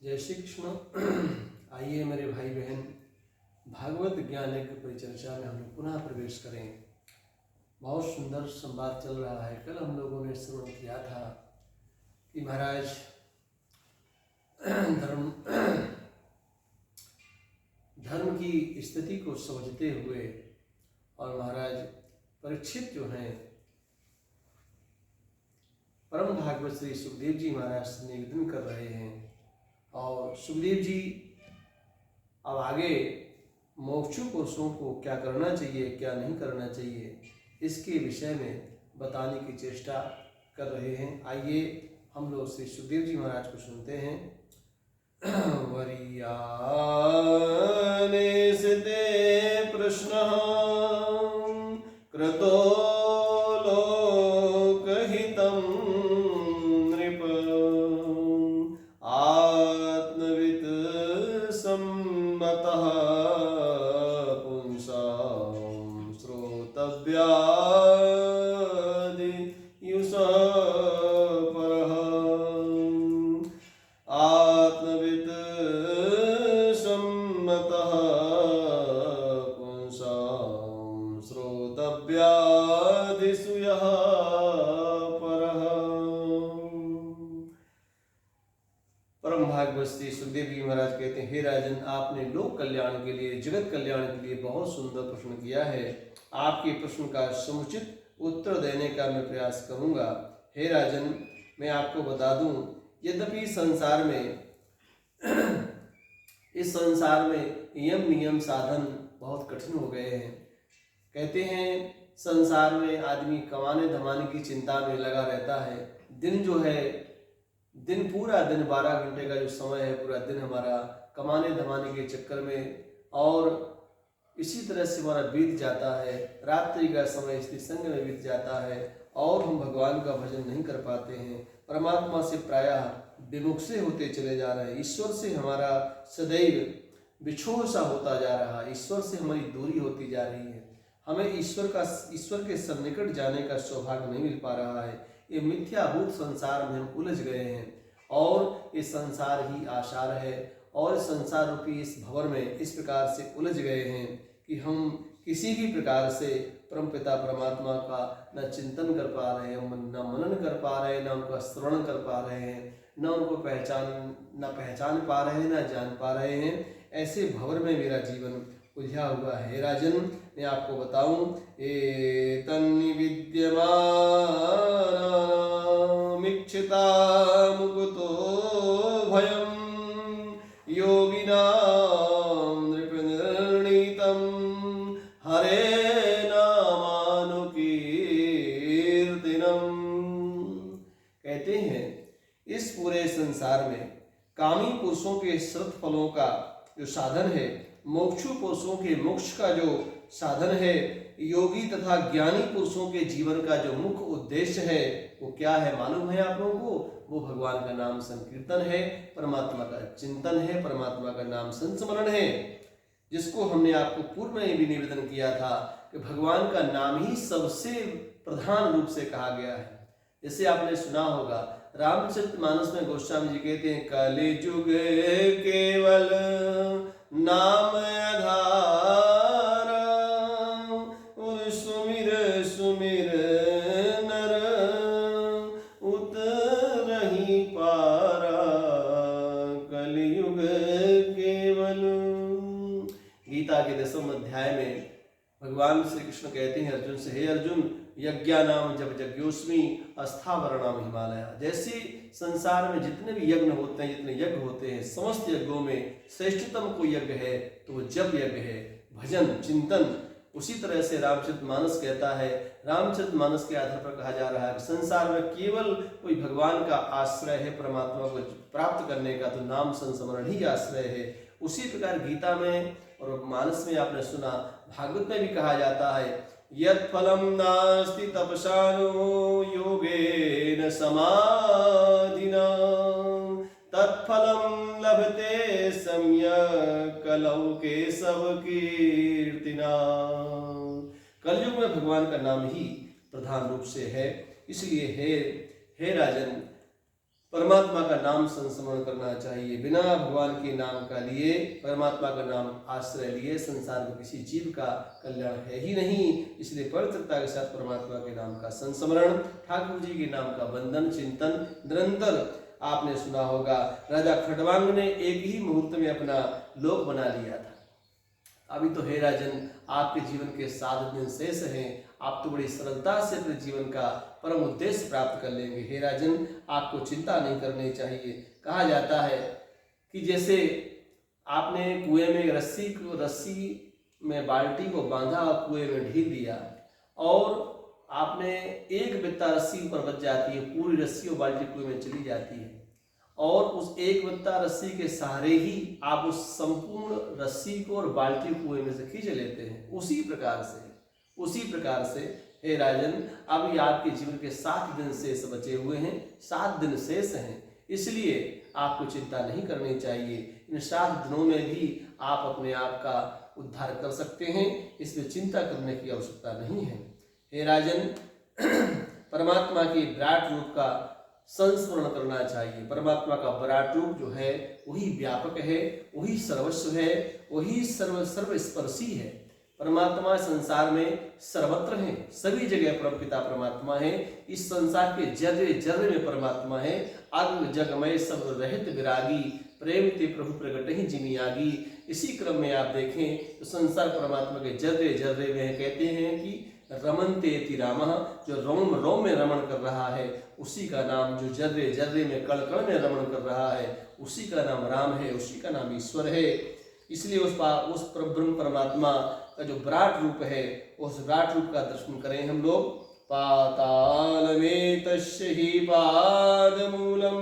जय श्री कृष्ण। आइए मेरे भाई बहन, भागवत ज्ञान यज्ञ परिचर्चा में हम लोग पुनः प्रवेश करें। बहुत सुंदर संवाद चल रहा है। कल हम लोगों ने श्रवण किया था कि महाराज धर्म की स्थिति को समझते हुए और महाराज परीक्षित जो हैं परम भागवत श्री सुखदेव जी महाराज से निवेदन कर रहे हैं और सुखदेव जी अब आगे मोक्षु पुरुषों को क्या करना चाहिए क्या नहीं करना चाहिए इसके विषय में बताने की चेष्टा कर रहे हैं। आइए हम लोग श्री सुखदेव जी महाराज को सुनते हैं। वरियाने सिते प्रश्न कृतो लोकहितं नृप आत्मवित् सम्मतः पुंसां श्रोतव्यादियुषः परः आत्मवित् सम्मतः पुंसां श्रोतव्यादिषु यः परः। परम भागवत श्री सुखदेव जी महाराज कहते हैं, हे राजन, आपने लोक कल्याण के लिए जगत कल्याण के लिए बहुत सुंदर प्रश्न किया है। आपके प्रश्न का समुचित उत्तर देने का मैं प्रयास करूंगा। हे राजन, मैं आपको बता दूं, यद्यपि संसार में इस संसार में यम नियम साधन बहुत कठिन हो गए हैं। कहते हैं संसार में आदमी कमाने धमाने की चिंता में लगा रहता है। दिन जो है पूरा दिन 12 घंटे का जो समय है पूरा दिन हमारा कमाने धमाने के चक्कर में और इसी तरह से हमारा बीत जाता है। रात्रि का समय स्त्री संग में बीत जाता है और हम भगवान का भजन नहीं कर पाते हैं। परमात्मा से प्रायः विमुख से होते चले जा रहे हैं। ईश्वर से हमारा सदैव बिछोह सा होता जा रहा है। ईश्वर से हमारी दूरी होती जा रही है। हमें ईश्वर के सन्निकट जाने का सौभाग्य नहीं मिल पा रहा है। ये मिथ्याभूत संसार में हम उलझ गए हैं और ये संसार ही आसार है और संसार रूपी इस भंवर में इस प्रकार से उलझ गए हैं कि हम किसी भी प्रकार से परमपिता परमात्मा का न चिंतन कर पा रहे हैं, न मनन कर पा रहे हैं, न उनका श्रवण कर पा रहे हैं, न उनको पहचान पा रहे हैं, न जान पा रहे हैं। ऐसे भंवर में मेरा जीवन उलझा हुआ है। राजन, मैं आपको बताऊं, विद्यमानमिच्छिता मुकुतो भयं योगिनां नृपनिर्णीतं हरे नामानुकीर्तनम्। कहते हैं इस पूरे संसार में कामी पुरुषों के श्रुत फलों का जो साधन है, मोक्षु पुरुषों के मोक्ष का जो साधन है, योगी तथा ज्ञानी पुरुषों के जीवन का जो मुख्य उद्देश्य है वो क्या है मालूम है आप लोगों को? वो भगवान का नाम संकीर्तन है, परमात्मा का चिंतन है, परमात्मा का नाम संस्मरण है, जिसको हमने आपको पूर्व में भी निवेदन किया था कि भगवान का नाम ही सबसे प्रधान रूप से कहा गया है। जैसे आपने सुना होगा रामचरितमानस में गोस्वामी जी कहते हैं, कलिजुग केवल नाम आधार सुमिर सुमिर नर उतरहि पारा कलियुग केवल। गीता के 10वें अध्याय में भगवान श्री कृष्ण कहते हैं अर्जुन से, हे अर्जुन, यज्ञानाम जब यज्ञोस्मि अस्थावरणाम हिमालय। जैसे संसार में जितने भी यज्ञ होते हैं, जितने यज्ञ होते हैं, समस्त यज्ञों में श्रेष्ठतम कोई यज्ञ है तो वो जप यज्ञ है, भजन चिंतन। उसी तरह से रामचरितमानस कहता है, रामचरितमानस के आधार पर कहा जा रहा है कि संसार में केवल कोई भगवान का आश्रय है, परमात्मा को प्राप्त करने का तो नाम संस्मरण ही आश्रय है। उसी प्रकार गीता में और मानस में आपने सुना, भागवत में भी कहा जाता है, यत् फलं नास्ति तपसानो योगेन समाधिना तत्फलं लभते सम्यक् कलौ केशव कीर्तिना। कलयुग में भगवान का नाम ही प्रधान रूप से है। इसलिए हे राजन, परमात्मा का नाम संस्मरण करना चाहिए। बिना भगवान के नाम का लिए, परमात्मा का नाम आश्रय लिए संसार में किसी जीव का कल्याण है ही नहीं। इसलिए पवित्रता के साथ परमात्मा के नाम का संस्मरण, ठाकुर जी के नाम का वंदन चिंतन निरंतर। आपने सुना होगा राजा खटवांग ने एक ही मुहूर्त में अपना लोक बना लिया था। अभी तो हे राजन, आपके जीवन के 7 दिन शेष हैं। आप तो बड़ी सरलता से अपने जीवन का परम उद्देश्य प्राप्त कर लेंगे। हे राजन, आपको चिंता नहीं करनी चाहिए। कहा जाता है कि जैसे आपने कुएं में रस्सी में बाल्टी को बांधा और कुएं में ढील दिया, और आपने एक बित्ता रस्सी ऊपर बच जाती है, पूरी रस्सी और बाल्टी कुएं में चली जाती है, और उस एक बित्ता रस्सी के सहारे ही आप उस संपूर्ण रस्सी को और बाल्टी कुएं में से खींच लेते हैं। उसी प्रकार से हे राजन, अभी आपके जीवन के 7 दिन शेष बचे हुए हैं, 7 दिन शेष हैं। इसलिए आपको चिंता नहीं करनी चाहिए। इन 7 दिनों में भी आप अपने आप का उद्धार कर सकते हैं, इसमें चिंता करने की आवश्यकता नहीं है। हे राजन, परमात्मा के विराट रूप का संस्मरण करना चाहिए। परमात्मा का विराट रूप जो है वही व्यापक है, वही सर्वस्व है, वही सर्वस्पर्शी है। परमात्मा संसार में सर्वत्र है, सभी जगह परमपिता परमात्मा है। इस संसार के जर्रे जर्रे में परमात्मा है। अग्न जगमय सब रहित विरागी, प्रेम ते प्रभु प्रगट ही जिमी आगी। इसी क्रम में आप देखें तो संसार परमात्मा के जर्रे जर्रे में है। कहते हैं कि रमनते ति रामः, जो रोम रोम में रमण कर रहा है उसी का नाम, जो जर्रे जर्रे में कण कण में रमण कर रहा है उसी का नाम राम है, उसी का नाम ईश्वर है। इसलिए उस ब्रह्म परमात्मा का जो विराट रूप है, उस विराट रूप का दर्शन करें हम लोग। पाताल में तस्य ही पादमूलम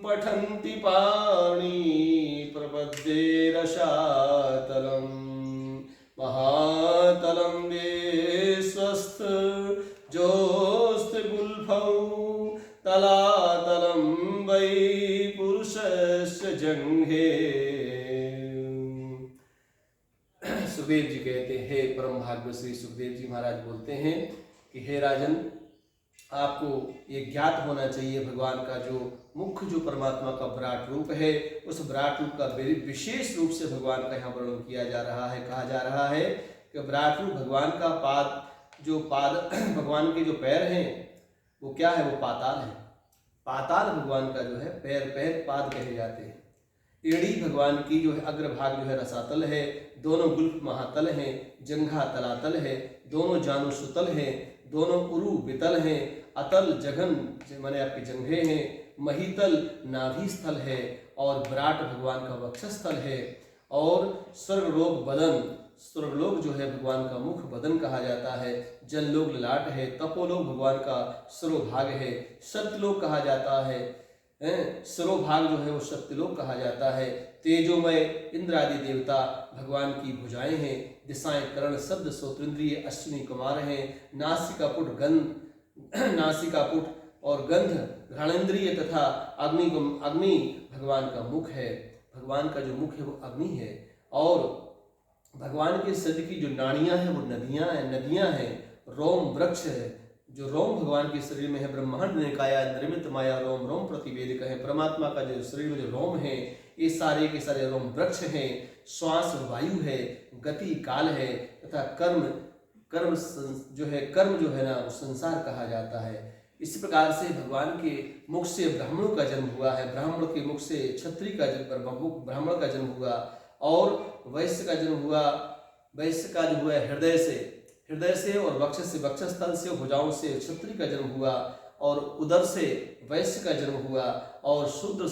पठन्ति पाणि प्रपद्ये रसातलम महातलम विश्वस्थ जोस्त गुल्फौ तलातलम वै पुरुषस्य जंघे। सुखदेव जी कहते हैं, परम भागवत श्री सुखदेव जी महाराज बोलते हैं कि हे राजन, आपको ये ज्ञात होना चाहिए भगवान का जो मुख्य जो परमात्मा का विराट रूप है, उस विराट रूप का विशेष रूप से भगवान का यहाँ वर्णन किया जा रहा है। कहा जा रहा है कि विराट रूप भगवान का पाद भगवान के जो पैर हैं वो क्या है, वो पाताल है। पाताल भगवान का जो है पैर पाद कहे जाते हैं। एड़ी भगवान की जो है अग्रभाग जो है रसातल है, दोनों गुल्फ महातल हैं, जंघा तलातल है, दोनों जानू सुतल हैं, दोनों उरु बितल हैं, अतल जघन माने आपके जंघे हैं, महीतल नाभि स्थल है, और विराट भगवान का वक्षस्थल है। और स्वर्गलोक जो है भगवान का मुख बदन कहा जाता है। जललोक ललाट है, तपोलोक भगवान का सरोभाग है, सत्यलोक कहा जाता है, सरोभाग जो है वो सत्यलोक कहा जाता है। तेजोमय इंद्र आदि देवता भगवान की भुजाएं हैं, दिशाएं करण शब्द श्रोत्रेंद्रिय अश्विनी कुमार हैं, नासिकापुट और गंध घ्राणेन्द्रिय तथा अग्नि भगवान का मुख है। भगवान का जो मुख है वो अग्नि है। और भगवान के शरीर की जो नाड़ियां हैं वो नदियां हैं। रोम वृक्ष है, जो रोम भगवान के शरीर में है। ब्रह्मांड ने काया निर्मित माया रोम रोम प्रतिवेदिक है। परमात्मा का जो शरीर में जो रोम है, ये सारे के सारे रोम वृक्ष हैं। श्वास वायु है, गति काल है, तथा कर्म जो है ना वो संसार कहा जाता है। इसी प्रकार से भगवान के मुख से ब्राह्मणों का जन्म हुआ है, ब्राह्मण के मुख से क्षत्रिय का जन्म, ब्राह्मण का जन्म हुआ, और वैश्य का जन्म हुआ। वैश्य का जो हुआ हृदय से और वक्षस्थल से और भुजाओं से क्षत्रिय का जन्म हुआ, और उदर से वैश्य का जन्म हुआ, और शूद्र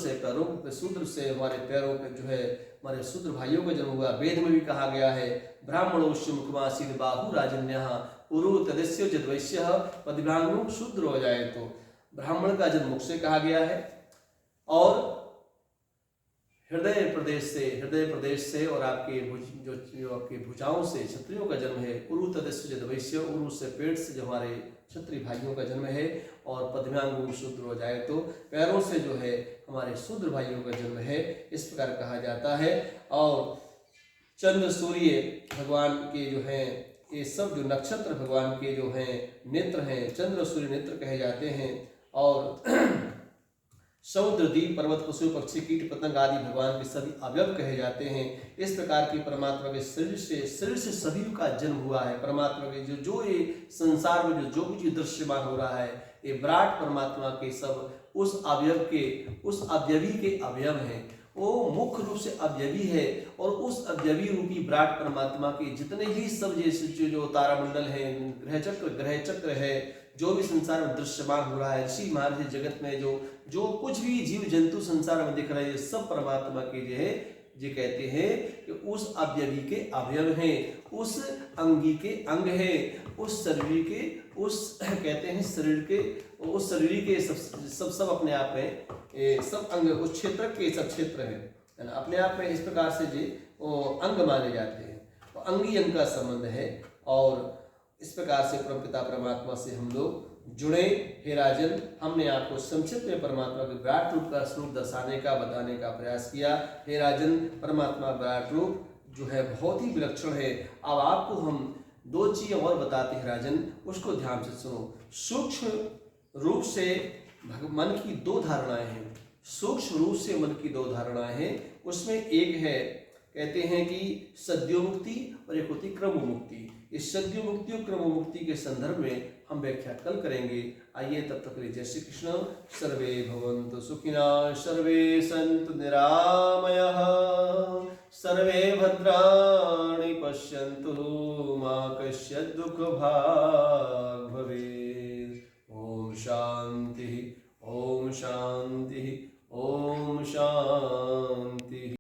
से हमारे पैरों पे जो है हमारे शूद्र भाइयों का जन्म हुआ। वेद में भी कहा गया है, ब्राह्मणोश्य मुखमासीद बाहु राजन्यः पुरु तदस्य जद्वैश्य पदिभ्रांगुं शूद्र हो जाए। तो ब्राह्मण का जन्म मुख से कहा गया है, और हृदय प्रदेश से और आपके जो आपके भुजाओं से क्षत्रियों का जन्म है। उरु तदस्य जद्वैश्य, उरु से पेट से जो हमारे क्षत्रिय भाइयों का जन्म है, और पद्मांगुं शूद्र हो जाए तो पैरों से जो है हमारे शूद्र भाइयों का जन्म है। इस प्रकार कहा जाता है। और चंद्र सूर्य भगवान के जो हैं, ये सब जो नक्षत्र भगवान के जो हैं नेत्र हैं, चंद्र सूर्य नेत्र कहे जाते हैं। और समुद्र, द्वीप, पर्वत, पशु, पक्षी, कीट, पतंग आदि भगवान के सभी अवयव कहे जाते हैं। इस प्रकार के परमात्मा के शरीर से सभी का जन्म हुआ है। परमात्मा के जो ये संसार में जो कुछ दृश्यमान हो रहा है, ये विराट परमात्मा के सब उस अवयवी के अवयव हैं। वो मुख्य रूप से अवयवी है और उस अवयवी रूपी विराट परमात्मा के जितने भी सब जैसे जो तारामंडल है, ग्रह चक्र है, जो भी संसार में दृश्यमान हो रहा है, ऋषि महर्षि जगत में जो कुछ भी जीव जंतु संसार में दिख रहे हैं, सब परमात्मा के जो है जी कहते हैं कि उस अवयवी के अवयव हैं, उस अंगी के अंग हैं, उस शरीर के उस कहते हैं शरीर के उस शरीर के सब अपने आप में सब अंग उस क्षेत्र के सब क्षेत्र हैं, है ना, अपने आप में इस प्रकार से जी अंग माने जाते हैं। तो अंगी अंग का संबंध है और इस प्रकार से परमपिता परमात्मा से हम लोग जुड़े। हे राजन, हमने आपको संक्षिप्त में परमात्मा के विराट रूप का स्वरूप दर्शाने का बताने का प्रयास किया। हे राजन, परमात्मा विराट रूप जो है बहुत ही विलक्षण है। अब आपको हम दो चीज और बताते हैं राजन, उसको ध्यान से सुनो। सूक्ष्म रूप से मन की दो धारणाएं हैं। सूक्ष्म रूप से मन की दो धारणाएं हैं। उसमें एक है कहते हैं कि सद्योमुक्ति और एक होती क्रमोमुक्ति। इस सद्योमुक्ति और क्रमोमुक्ति के संदर्भ में हम व्याख्या कल करेंगे। आइए तब तक के लिए जय श्री कृष्ण। सर्वे भवन्तु सुखिनः, सर्वे सन्तु निरामयाः, सर्वे भद्राणि पश्यन्तु मा कश्चित् दुःखभाग्।